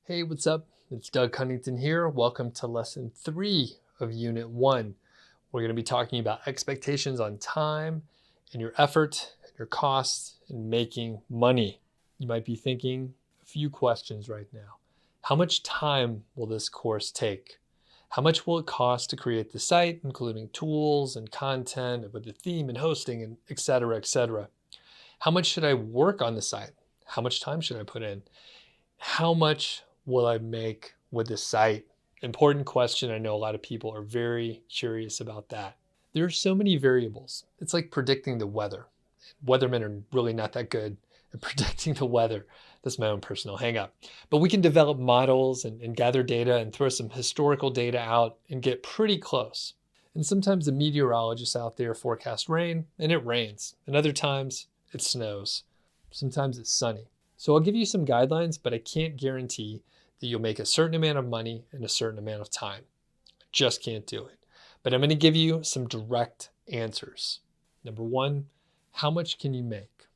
Hey, what's up? It's Doug Huntington here. Welcome to lesson 3 of Unit 1. We're going to be talking about expectations on time and your effort and your costs in making money. You might be thinking a few questions right now. How much time will this course take? How much will it cost to create the site, including tools and content with the theme and hosting and et cetera, et cetera? How much should I work on the site? How much time should I put in? How much will I make with the site? Important question. I know a lot of people are very curious about that. There are so many variables. It's like predicting the weather. Weathermen are really not that good at predicting the weather. That's my own personal hang up. But we can develop models and gather data and throw some historical data out and get pretty close. And sometimes the meteorologists out there forecast rain and it rains. And other times it snows. Sometimes it's sunny. So I'll give you some guidelines, but I can't guarantee that you'll make a certain amount of money in a certain amount of time. I just can't do it. But I'm going to give you some direct answers. Number 1, how much can you make?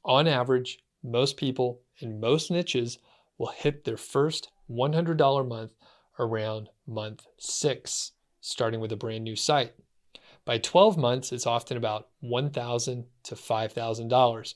On average, most people in most niches will hit their first $100 month around month 6, starting with a brand new site. By 12 months, it's often about $1,000 to $5,000.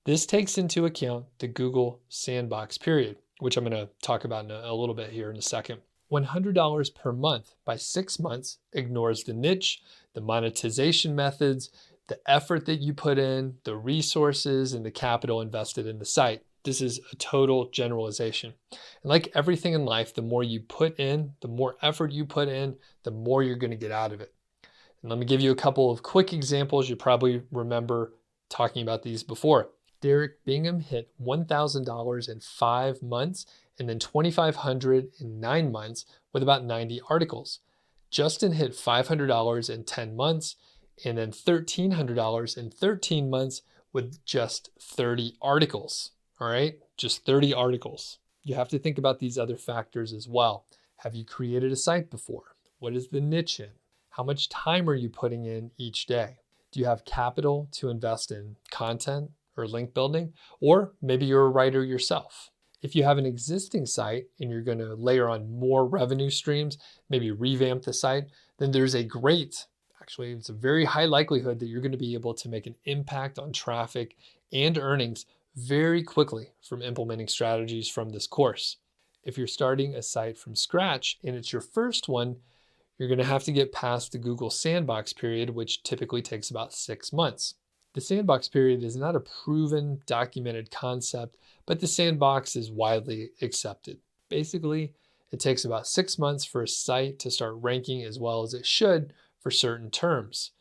This takes into account the Google Sandbox period, which I'm going to talk about in a little bit here in a second. $100 per month by 6 months ignores the niche, the monetization methods, the effort that you put in, the resources, and the capital invested in the site. This is a total generalization. And like everything in life, the more you put in, the more effort you put in, the more you're going to get out of it. And let me give you a couple of quick examples. You probably remember talking about these before. Derek Bingham hit $1,000 in 5 months and then $2,500 in 9 months with about 90 articles. Justin hit $500 in 10 months and then $1,300 in 13 months with just 30 articles. All right, just 30 articles. You have to think about these other factors as well. Have you created a site before? What is the niche in? How much time are you putting in each day? Do you have capital to invest in content or link building? Or maybe you're a writer yourself. If you have an existing site and you're going to layer on more revenue streams, maybe revamp the site, then there's it's a very high likelihood that you're going to be able to make an impact on traffic and earnings very quickly from implementing strategies from this course. If you're starting a site from scratch and it's your first one, you're going to have to get past the Google Sandbox period, which typically takes about 6 months. The sandbox period is not a proven, documented concept, but the sandbox is widely accepted. Basically, it takes about 6 months for a site to start ranking as well as it should for certain terms,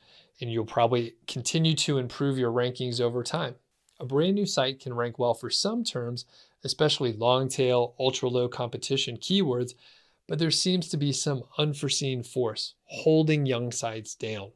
and you'll probably continue to improve your rankings over time. A brand new site can rank well for some terms, especially long tail, ultra low competition keywords, but there seems to be some unforeseen force holding young sites down.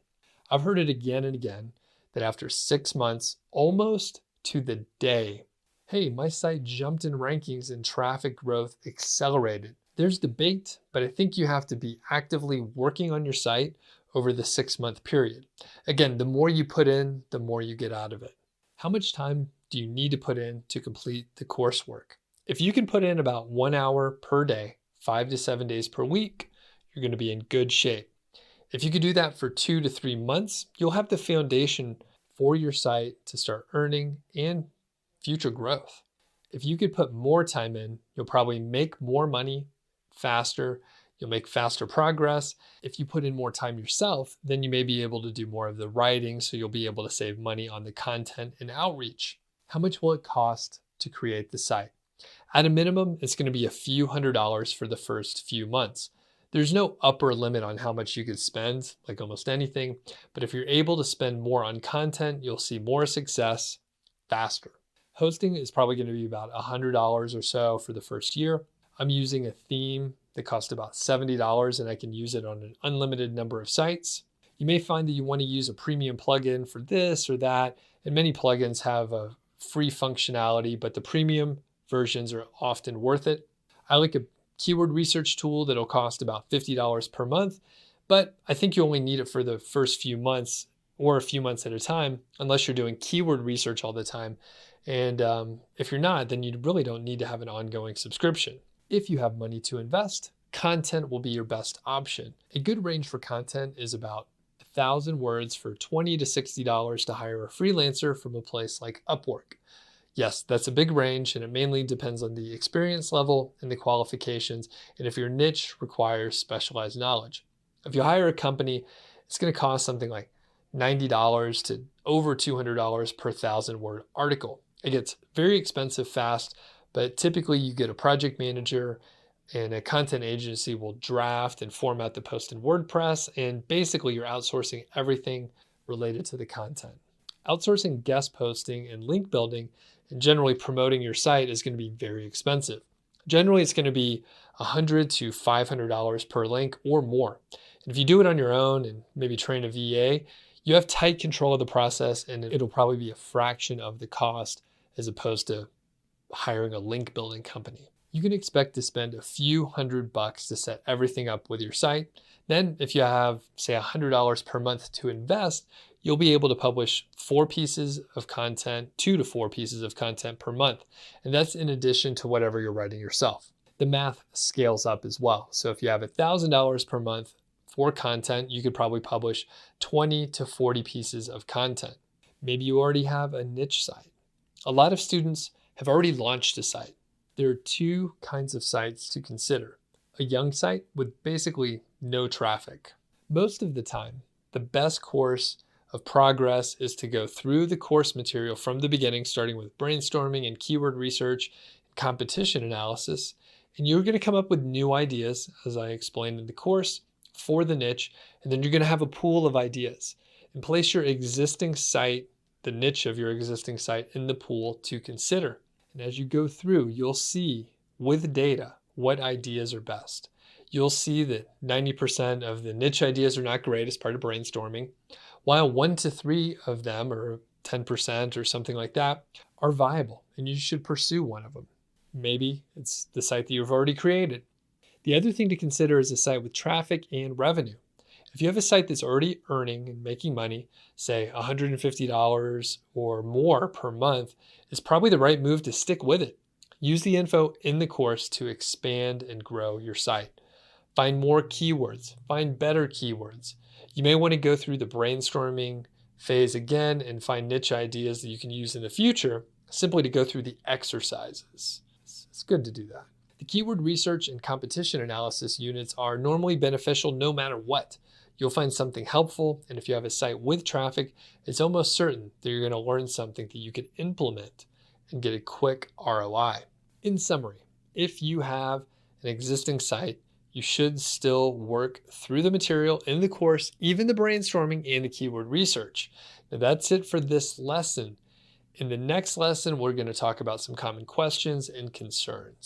I've heard it again and again that after 6 months, almost to the day, hey, my site jumped in rankings and traffic growth accelerated. There's debate, but I think you have to be actively working on your site over the 6-month period. Again, the more you put in, the more you get out of it. How much time do you need to put in to complete the coursework? If you can put in about 1 hour per day, 5 to 7 days per week, you're going to be in good shape. If you could do that for 2 to 3 months, you'll have the foundation for your site to start earning and future growth. If you could put more time in, you'll probably make more money faster. You'll make faster progress. If you put in more time yourself, then you may be able to do more of the writing, so you'll be able to save money on the content and outreach. How much will it cost to create the site? At a minimum, it's going to be a few $100s for the first few months. There's no upper limit on how much you could spend, like almost anything, but if you're able to spend more on content, you'll see more success faster. Hosting is probably going to be about $100 or so for the first year. I'm using a theme that costs about $70 and I can use it on an unlimited number of sites. You may find that you want to use a premium plugin for this or that, and many plugins have a free functionality, but the premium versions are often worth it. I like a keyword research tool that'll cost about $50 per month, but I think you only need it for the first few months or a few months at a time, unless you're doing keyword research all the time. And if you're not, then you really don't need to have an ongoing subscription. If you have money to invest, content will be your best option. A good range for content is about 1,000 words for $20 to $60 to hire a freelancer from a place like Upwork. Yes, that's a big range, and it mainly depends on the experience level and the qualifications, and if your niche requires specialized knowledge. If you hire a company, it's going to cost something like $90 to over $200 per 1,000-word article. It gets very expensive fast, but typically you get a project manager and a content agency will draft and format the post in WordPress, and basically you're outsourcing everything related to the content. Outsourcing guest posting and link building and generally promoting your site is going to be very expensive. Generally, it's going to be $100 to $500 per link or more. And if you do it on your own and maybe train a VA, you have tight control of the process, and it'll probably be a fraction of the cost as opposed to hiring a link building company. You can expect to spend a few $100 to set everything up with your site. Then if you have, say, $100 per month to invest, you'll be able to publish 4 pieces of content, 2 to 4 pieces of content per month. And that's in addition to whatever you're writing yourself. The math scales up as well. So if you have $1,000 per month for content, you could probably publish 20 to 40 pieces of content. Maybe you already have a niche site. A lot of students have already launched a site. There are 2 kinds of sites to consider. A young site with basically no traffic. Most of the time, the best course of progress is to go through the course material from the beginning, starting with brainstorming and keyword research, competition analysis, and you're going to come up with new ideas, as I explained in the course, for the niche, and then you're going to have a pool of ideas and place your existing site, the niche of your existing site, in the pool to consider. And as you go through, you'll see with data what ideas are best. You'll see that 90% of the niche ideas are not great as part of brainstorming, while 1 to 3 of them, or 10% or something like that, are viable, and you should pursue one of them. Maybe it's the site that you've already created. The other thing to consider is a site with traffic and revenue. If you have a site that's already earning and making money, say $150 or more per month, it's probably the right move to stick with it. Use the info in the course to expand and grow your site. Find more keywords, find better keywords. You may want to go through the brainstorming phase again and find niche ideas that you can use in the future, simply to go through the exercises. It's good to do that. The keyword research and competition analysis units are normally beneficial no matter what. You'll find something helpful, and if you have a site with traffic, it's almost certain that you're going to learn something that you can implement and get a quick ROI. In summary, if you have an existing site, you should still work through the material in the course, even the brainstorming and the keyword research. Now that's it for this lesson. In the next lesson, we're going to talk about some common questions and concerns.